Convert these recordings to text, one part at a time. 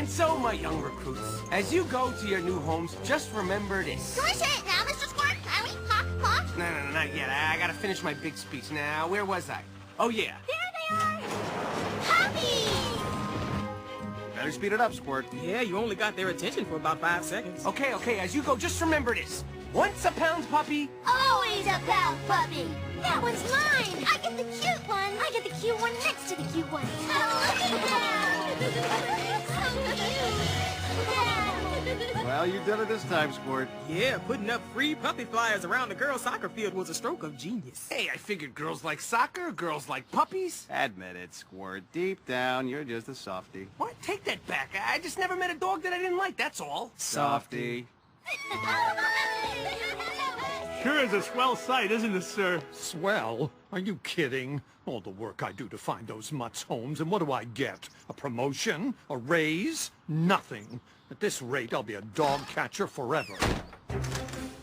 And so, my young recruits, as you go to your new homes, just remember this. Can we say it now, Mr. Squirt? Can we? Huh? No, not yet. I gotta finish my big speech. Now, where was I? Oh, yeah. There they are! Puppies! Better speed it up, Squirt. Yeah, you only got their attention for about 5 seconds. Okay, as you go, just remember this. Once a pound puppy. Always a pound puppy! That one's mine! I get the cute one! I get the cute one next to the cute one! Oh, look at that! So cute! Well, you did it this time, Squirt. Yeah, putting up free puppy flyers around the girls' soccer field was a stroke of genius. Hey, I figured girls like soccer, girls like puppies. Admit it, Squirt. Deep down, you're just a softie. What? Take that back. I just never met a dog that I didn't like, that's all. Softie. Sure is a swell sight, isn't it, sir? Swell? Are you kidding? All the work I do to find those mutts homes, and what do I get? A promotion? A raise? Nothing. At this rate, I'll be a dog catcher forever.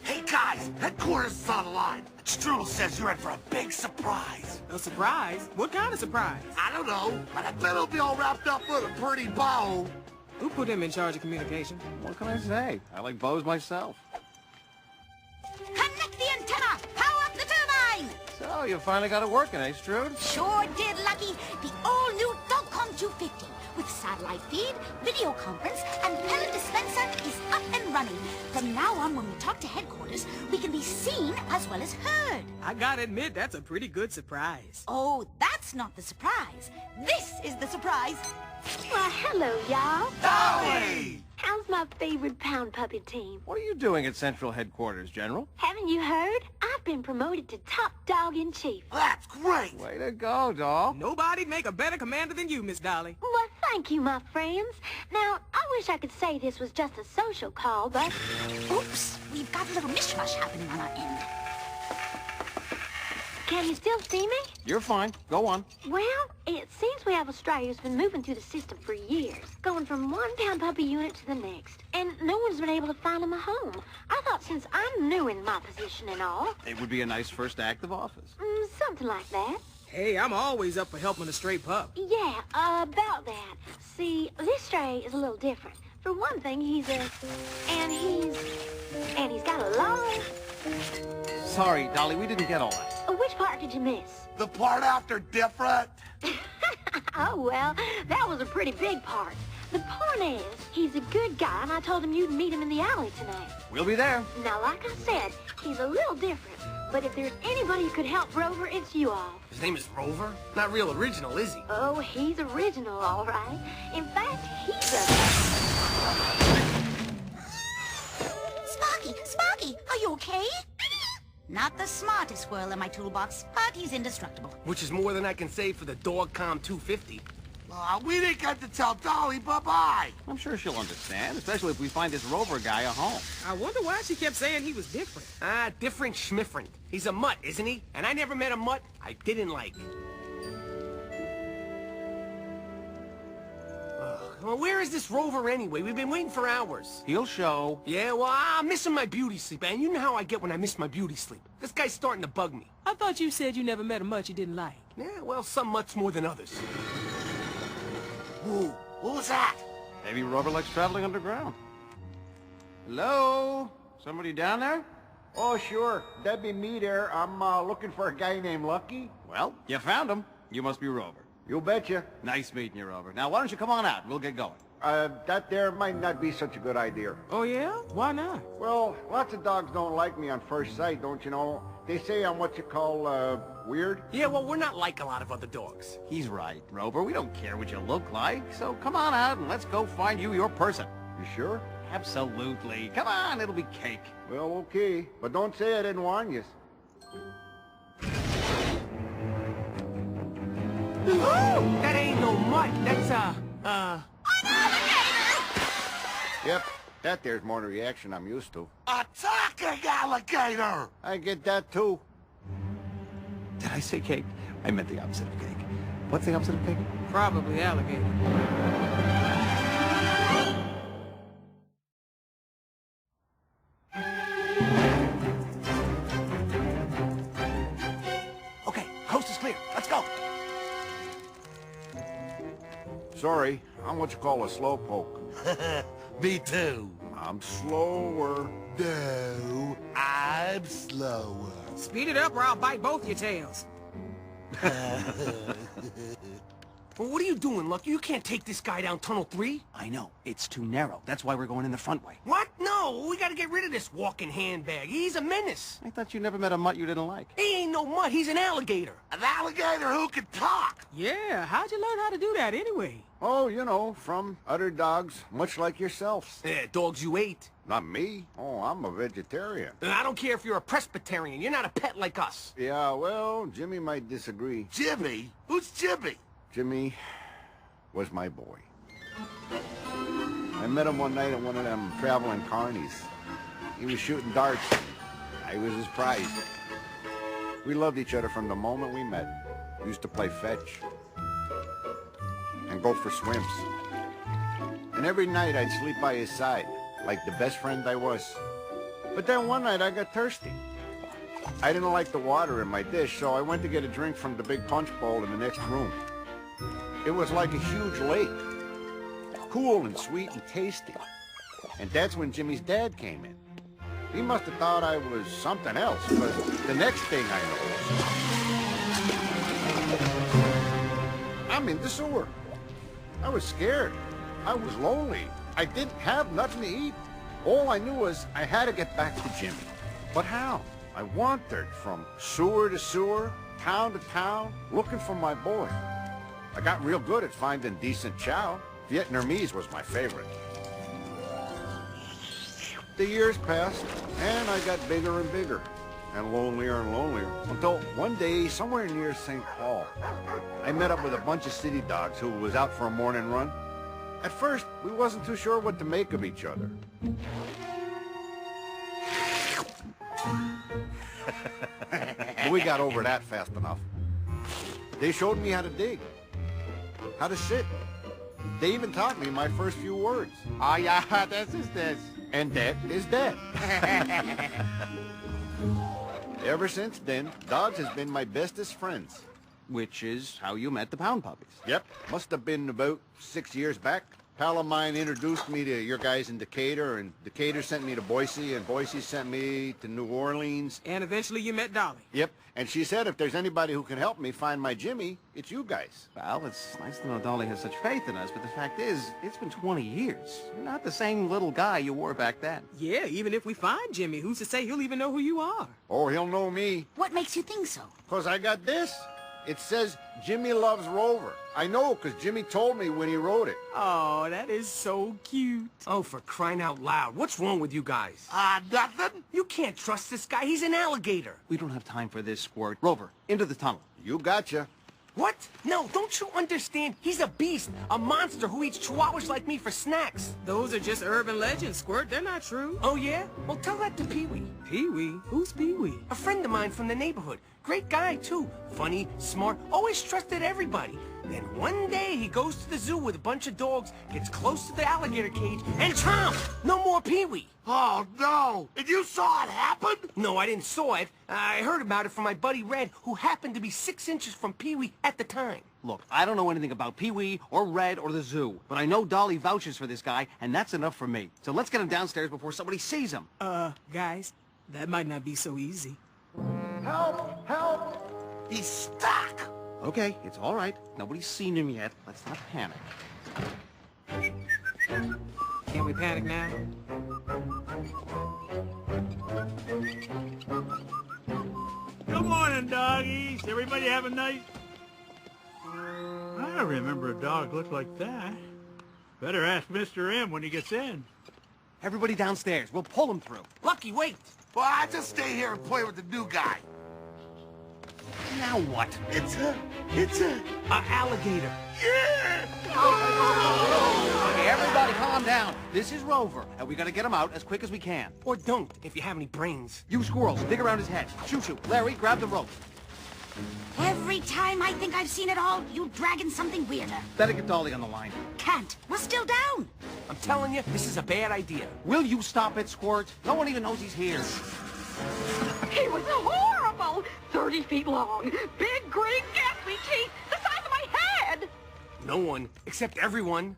Hey guys, headquarters is on the line. Strudel says you're in for a big surprise. A surprise? What kind of surprise? I don't know, but I bet it'll be all wrapped up with a pretty bow. Who put him in charge of communication? What can I say? I like bows myself. Connect the antenna! Power up the turbine! So, you finally got it working, eh, Strude? Sure did, Lucky. The all-new Dogcom 250 with satellite feed, video conference, and pellet dispenser is up and running. From now on, when we talk to headquarters, we can be seen as well as heard. I gotta admit, that's a pretty good surprise. Oh, that's not the surprise. This is the surprise. Well, hello, y'all. Howdy! How's my favorite pound puppy team? What are you doing at Central Headquarters, General? Haven't you heard? I've been promoted to top dog in chief. That's great! Way to go, doll. Nobody'd make a better commander than you, Miss Dolly. Well, thank you, my friends. Now, I wish I could say this was just a social call, but... Oops, we've got a little mishmash happening on our end. Can you still see me? You're fine. Go on. Well, it seems we have a stray who's been moving through the system for years, going from one pound puppy unit to the next, and no one's been able to find him a home. I thought since I'm new in my position and all... It would be a nice first act of office. Something like that. Hey, I'm always up for helping a stray pup. Yeah, about that. See, this stray is a little different. For one thing, he's got a long... Sorry, Dolly, we didn't get all that. Which part did you miss? The part after different? Oh, well, that was a pretty big part. The point is, he's a good guy, and I told him you'd meet him in the alley tonight. We'll be there. Now, like I said, he's a little different, but if there's anybody who could help Rover, it's you all. His name is Rover? Not real original, is he? Oh, he's original, all right. In fact, he's a... Sparky, are you okay? Not the smartest squirrel in my toolbox, but he's indestructible. Which is more than I can say for the Dogcom 250. We didn't get to tell Dolly bye-bye. I'm sure she'll understand, especially if we find this Rover guy a home. I wonder why she kept saying he was different. Different schmiffrent. He's a mutt, isn't he? And I never met a mutt I didn't like. Well, where is this Rover anyway? We've been waiting for hours. He'll show. Yeah, well, I'm missing my beauty sleep, and you know how I get when I miss my beauty sleep. This guy's starting to bug me. I thought you said you never met a mutt you didn't like. Yeah, well, some mutts more than others. Ooh, who's that? Maybe Rover likes traveling underground. Hello? Somebody down there? Oh, sure. That'd be me there. I'm looking for a guy named Lucky. Well, you found him. You must be Rover. You betcha. Nice meeting you, Rover. Now, why don't you come on out? We'll get going. That there might not be such a good idea. Oh, yeah? Why not? Well, lots of dogs don't like me on first sight, don't you know? They say I'm what you call, weird. Yeah, well, we're not like a lot of other dogs. He's right, Rover. We don't care what you look like. So come on out and let's go find you your person. You sure? Absolutely. Come on, it'll be cake. Well, okay. But don't say I didn't warn you. That ain't no mutt. That's, An alligator! Yep. That there's more reaction I'm used to. Attacking alligator! I get that, too. Did I say cake? I meant the opposite of cake. What's the opposite of cake? Probably alligator. Okay, coast is clear. Let's go. Sorry, I'm what you call a slowpoke. Me too. I'm slower. No, I'm slower. Speed it up or I'll bite both your tails. Well, what are you doing, Lucky? You can't take this guy down Tunnel 3. I know. It's too narrow. That's why we're going in the front way. What? No, we gotta get rid of this walking handbag. He's a menace. I thought you never met a mutt you didn't like. He ain't no mutt, he's an alligator. An alligator who can talk. Yeah, how'd you learn how to do that anyway? Oh, you know, from other dogs, much like yourselves. Yeah, dogs you ate. Not me. Oh, I'm a vegetarian. I don't care if you're a Presbyterian. You're not a pet like us. Yeah, well, Jimmy might disagree. Jimmy? Who's Jimmy? Jimmy was my boy. I met him one night at one of them traveling carnies. He was shooting darts. I was his prize. We loved each other from the moment we met. We used to play fetch and go for swims. And every night I'd sleep by his side, like the best friend I was. But then one night I got thirsty. I didn't like the water in my dish, so I went to get a drink from the big punch bowl in the next room. It was like a huge lake, cool and sweet and tasty. And that's when Jimmy's dad came in. He must have thought I was something else, because the next thing I know, I'm in the sewer. I was scared. I was lonely. I didn't have nothing to eat. All I knew was I had to get back to Jimmy. But how? I wandered from sewer to sewer, town to town, looking for my boy. I got real good at finding decent chow. Vietnamese was my favorite. The years passed, and I got bigger and bigger, and lonelier, until one day, somewhere near St. Paul, I met up with a bunch of city dogs who was out for a morning run. At first, we wasn't too sure what to make of each other. But we got over that fast enough. They showed me how to dig, how to sit. They even taught me my first few words. Ah, yeah, this is this. And that is that. Ever since then, dogs has been my bestest friends. Which is how you met the Pound Puppies. Yep, must have been about 6 years back. Pal of mine introduced me to your guys in Decatur, and Decatur sent me to Boise, and Boise sent me to New Orleans. And eventually you met Dolly. Yep, and she said if there's anybody who can help me find my Jimmy, it's you guys. Well, it's nice to know Dolly has such faith in us, but the fact is, it's been 20 years. You're not the same little guy you were back then. Yeah, even if we find Jimmy, who's to say he'll even know who you are? Oh, he'll know me, What makes you think so? 'cause I got this. It says Jimmy loves Rover. I know, 'cause Jimmy told me when he wrote it. Oh, that is so cute. Oh, for crying out loud. What's wrong with you guys? Nothing? You can't trust this guy. He's an alligator. We don't have time for this, Squirt. Rover, into the tunnel. You gotcha. What? No, don't you understand? He's a beast, a monster who eats chihuahuas like me for snacks. Those are just urban legends, Squirt. They're not true. Oh, yeah? Well, tell that to Pee-wee. Pee-wee? Who's Pee-wee? A friend of mine from the neighborhood. Great guy, too. Funny, smart, always trusted everybody. Then one day he goes to the zoo with a bunch of dogs, gets close to the alligator cage, and chomp! No more Pee-wee. Oh, no. And you saw it happen? No, I didn't saw it. I heard about it from my buddy Red, who happened to be 6 inches from Pee-wee at the time. Look, I don't know anything about Pee-wee or Red or the zoo, but I know Dolly vouches for this guy, and that's enough for me. So let's get him downstairs before somebody sees him. Guys, that might not be so easy. Help! Help! He's stuck. Okay, it's all right. Nobody's seen him yet. Let's not panic. Can we panic now? Good morning, doggies. Everybody have a nice... I don't remember a dog look like that. Better ask Mr. M when he gets in. Everybody downstairs. We'll pull him through. Lucky, wait. Well, I just stay here and play with the new guy. Now what? It's a... Alligator. Yeah! Okay, everybody calm down. This is Rover, and we gotta get him out as quick as we can. Or don't, if you have any brains. You squirrels, dig around his head. Shoo-shoo. Larry, grab the rope. Every time I think I've seen it all, you dragging something weirder. Better get Dolly on the line. Can't. We're still down. I'm telling you, this is a bad idea. Will you stop it, Squirt? No one even knows he's here. He was horrible! 30 feet long, big, green, ghastly teeth, the size of my head! No one, except everyone.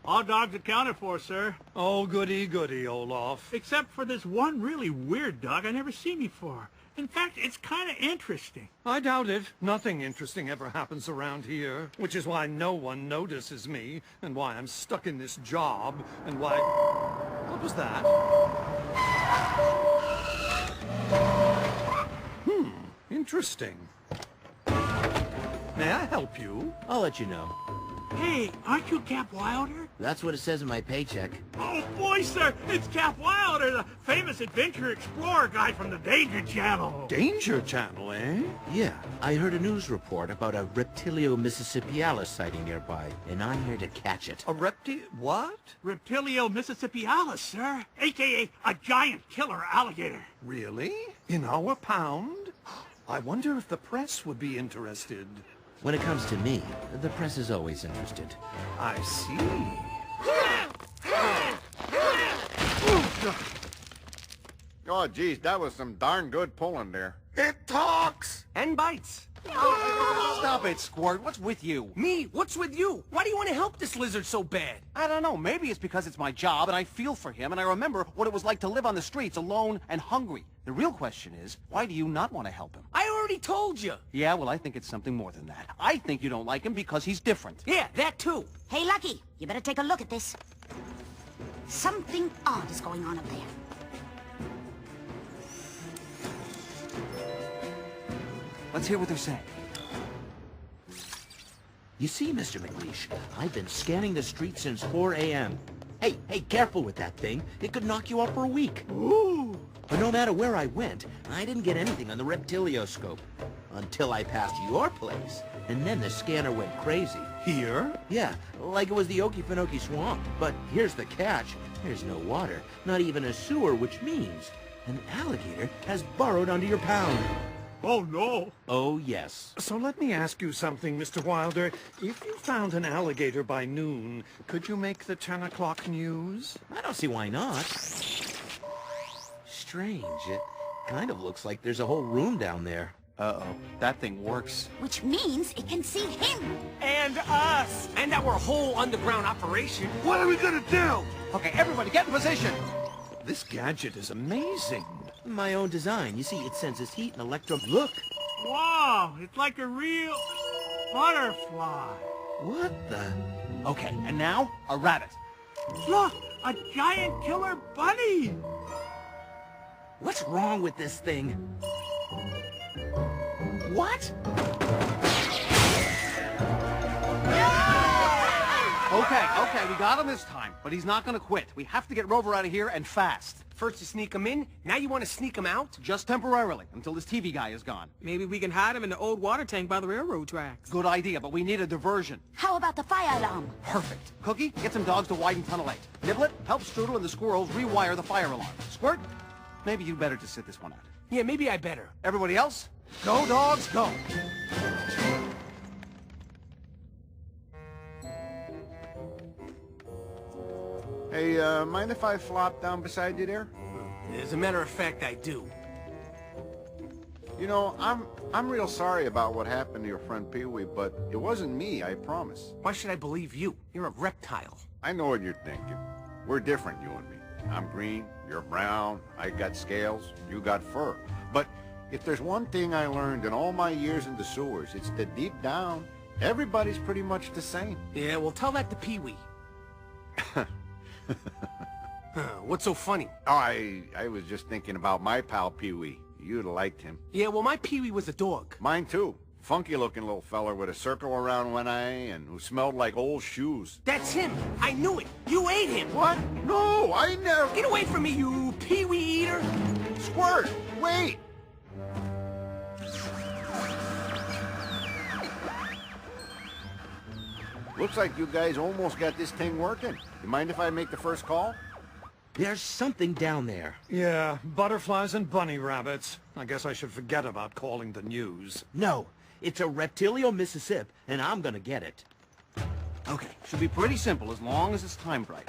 All dogs accounted for, sir. Oh, goody, goody, Olaf. Except for this one really weird dog I never seen before. In fact, it's kind of interesting. I doubt it. Nothing interesting ever happens around here, which is why no one notices me, and why I'm stuck in this job, and why... What was that? Interesting. May I help you? I'll let you know. Hey, aren't you Cap Wilder? That's what it says in my paycheck. Oh, boy, sir, it's Cap Wilder, the famous adventure explorer guy from the Danger Channel. Danger Channel, eh? Yeah, I heard a news report about a Reptilio mississippialis sighting nearby, and I'm here to catch it. A what? Reptilio mississippialis, sir, a.k.a. a giant killer alligator. Really? In our pound? I wonder if the press would be interested. When it comes to me, the press is always interested. I see. Oh, geez, that was some darn good pulling there. It talks! And bites. Stop it, Squirt. What's with you? Me? What's with you? Why do you want to help this lizard so bad? I don't know. Maybe it's because it's my job and I feel for him and I remember what it was like to live on the streets alone and hungry. The real question is, why do you not want to help him? I already told you. Yeah, well, I think it's something more than that. I think you don't like him because he's different. Yeah, that too. Hey, Lucky, you better take a look at this. Something odd is going on up there. Let's hear what they're saying. You see, Mr. McLeish, I've been scanning the street since 4 a.m. Hey, careful with that thing. It could knock you out for a week. Ooh. But no matter where I went, I didn't get anything on the reptilioscope. Until I passed your place. And then the scanner went crazy. Here? Yeah, like it was the Okefenokee Swamp. But here's the catch. There's no water, not even a sewer, which means an alligator has burrowed under your pound. Oh, no. Oh, yes. So let me ask you something, Mr. Wilder. If you found an alligator by noon, could you make the 10 o'clock news? I don't see why not. Strange. It kind of looks like there's a whole room down there. Uh-oh. That thing works. Which means it can see him. And us. And our whole underground operation. What are we gonna do? Okay, everybody get in position. This gadget is amazing. My own design. You see, it senses heat and electro... Look! Wow, it's like a real butterfly. What the... Okay, and now, a rabbit. Look, a giant killer bunny. What's wrong with this thing? What? Okay, we got him this time. But he's not gonna quit. We have to get Rover out of here, and fast. First you sneak him in, now you want to sneak him out? Just temporarily, until this TV guy is gone. Maybe we can hide him in the old water tank by the railroad tracks. Good idea, but we need a diversion. How about the fire alarm? Perfect. Cookie, get some dogs to widen Tunnel 8. Niblet, help Strudel and the squirrels rewire the fire alarm. Squirt, maybe you better just sit this one out. Yeah, maybe I better. Everybody else, go dogs, go. Hey, mind if I flop down beside you there? As a matter of fact, I do. You know, I'm real sorry about what happened to your friend Pee-wee, but it wasn't me, I promise. Why should I believe you? You're a reptile. I know what you're thinking. We're different, you and me. I'm green, you're brown, I got scales, you got fur. But if there's one thing I learned in all my years in the sewers, it's that deep down, everybody's pretty much the same. Yeah, well, tell that to Pee-wee. What's so funny? Oh, I was just thinking about my pal Pee-wee. You'd have liked him. Yeah, well, my Pee-wee was a dog. Mine too. Funky-looking little feller with a circle around one eye and who smelled like old shoes. That's him. I knew it. You ate him. What? No, I never... Get away from me, you Pee-wee eater. Squirt! Wait! Looks like you guys almost got this thing working. You mind if I make the first call? There's something down there. Yeah, butterflies and bunny rabbits. I guess I should forget about calling the news. No, it's a Reptilio Mississippi, and I'm gonna get it. Okay, should be pretty simple as long as it's timed right.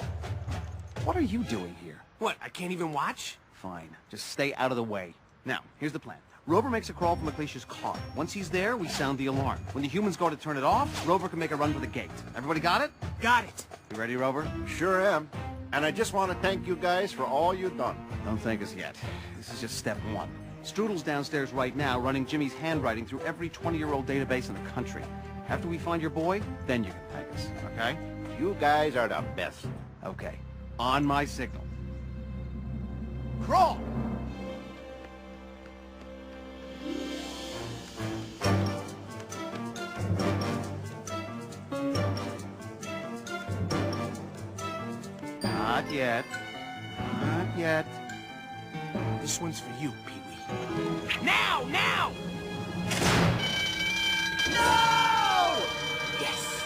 What are you doing here? What, I can't even watch? Fine, just stay out of the way. Now, here's the plan. Rover makes a crawl from McLeish's car. Once he's there, we sound the alarm. When the humans go to turn it off, Rover can make a run for the gate. Everybody got it? Got it. You ready, Rover? Sure am. And I just want to thank you guys for all you've done. Don't thank us yet. This is just step one. Strudel's downstairs right now running Jimmy's handwriting through every 20-year-old database in the country. After we find your boy, then you can thank us, okay? You guys are the best. Okay. On my signal. Crawl! Not yet. Not yet. This one's for you, Pee-wee. Now! Now! No! Yes!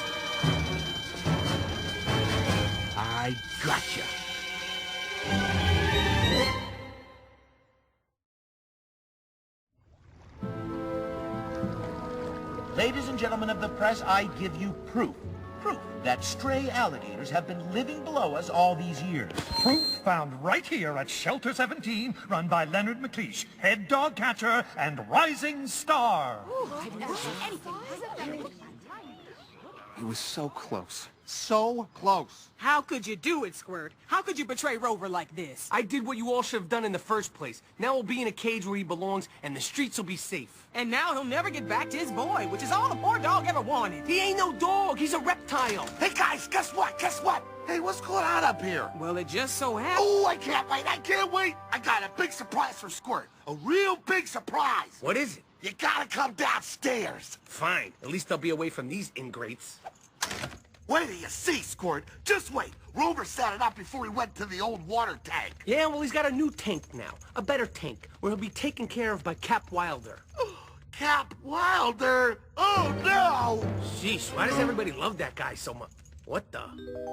I gotcha. Ladies and gentlemen of the press, I give you proof that stray alligators have been living below us all these years. Proof found right here at Shelter 17, run by Leonard McLeish, head dog catcher and rising star. I've never seen anything. He was so close. So close. How could you do it, Squirt? How could you betray Rover like this? I did what you all should have done in the first place. Now we'll be in a cage where he belongs, and the streets will be safe. And now he'll never get back to his boy, which is all the poor dog ever wanted. He ain't no dog. He's a reptile. Hey, guys, guess what? Guess what? Hey, what's going on up here? Well, it just so happened... Oh, I can't wait. I can't wait. I got a big surprise for Squirt. A real big surprise. What is it? You gotta come downstairs. Fine. At least I'll be away from these ingrates. Wait till you see, Squirt. Just wait. Rover set it up before he went to the old water tank. Yeah, well, he's got a new tank now. A better tank, where he'll be taken care of by Cap Wilder. Cap Wilder? Oh, no! Sheesh, why does everybody love that guy so much? What the?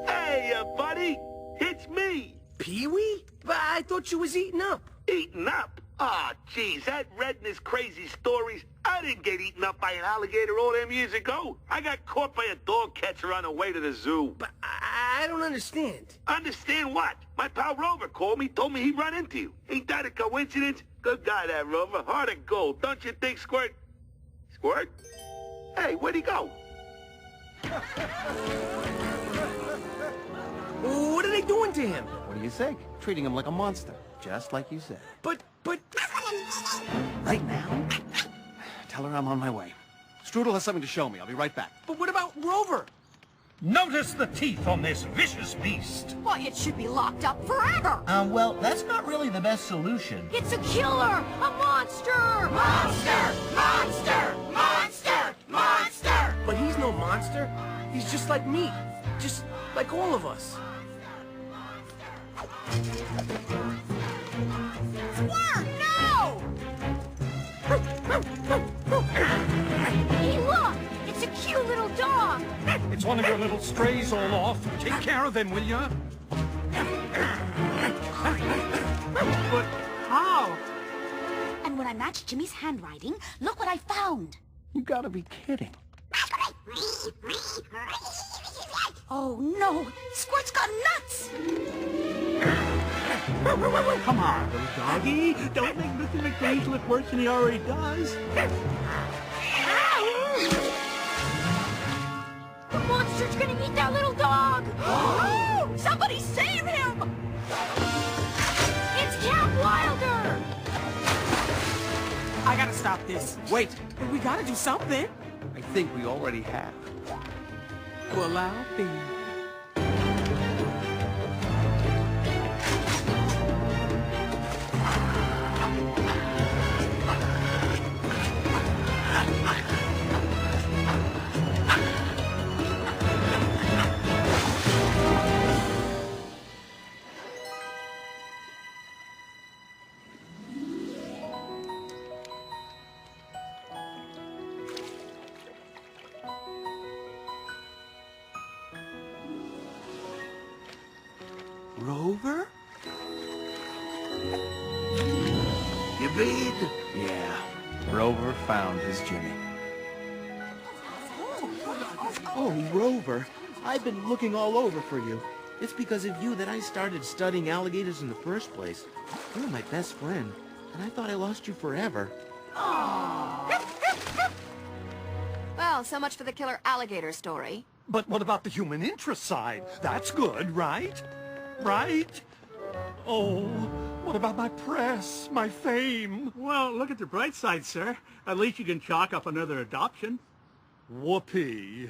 Hey, buddy. It's me. Pee-wee? But I thought you was eating up. Eaten up? Aw, geez, that Red and his crazy stories. I didn't get eaten up by an alligator all them years ago. I got caught by a dog catcher on the way to the zoo. But I don't understand. Understand what? My pal Rover called me, told me he'd run into you. Ain't that a coincidence? Good guy, that Rover. Heart of gold, don't you think, Squirt? Squirt? Hey, where'd he go? What are they doing to him? What do you think? Treating him like a monster, just like you said. But... Right now? Tell her I'm on my way. Strudel has something to show me. I'll be right back. But what about Rover? Notice the teeth on this vicious beast. Why, it should be locked up forever. Well, that's not really the best solution. It's a killer! A monster! Monster! Monster! Monster! Monster! But he's no monster. He's just like me. Just like all of us. Squirt, no! Hey, look! It's a cute little dog! It's one of your little strays all off. Take care of them, will ya? But how? And when I matched Jimmy's handwriting, look what I found! You gotta be kidding. Oh, no! Squirt's gone nuts! Come on, little doggy. Don't make Mr. McLeish look worse than he already does. The monster's gonna eat that little dog! Oh, somebody save him! It's Cap Wilder! I gotta stop this. Wait! We gotta do something. I think we already have. Well, I'll be... Rover? You mean? Yeah. Rover found his Jimmy. Oh, Rover, I've been looking all over for you. It's because of you that I started studying alligators in the first place. You're my best friend, and I thought I lost you forever. Well, Well, so much for the killer alligator story. But what about the human interest side? That's good, right? Right? Oh, what about my press, my fame? Well, look at the bright side, sir. At least you can chalk up another adoption. Whoopee.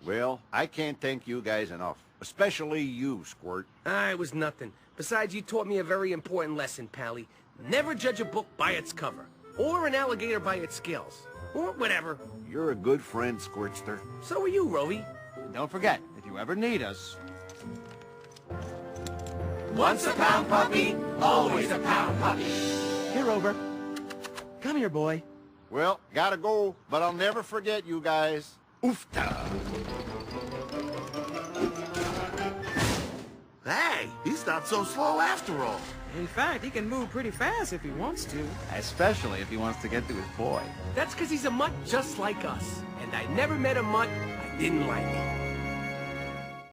Well, I can't thank you guys enough. Especially you, Squirt. It was nothing. Besides, you taught me a very important lesson, Pally. Never judge a book by its cover. Or an alligator by its scales. Or whatever. You're a good friend, Squirtster. So are you, Rovi. And don't forget, if you ever need us... Once a pound puppy, always a pound puppy. Here, Rover. Come here, boy. Well, gotta go, but I'll never forget you guys. Oofta! Hey, he's not so slow after all. In fact, he can move pretty fast if he wants to. Especially if he wants to get to his boy. That's because he's a mutt just like us. And I never met a mutt I didn't like.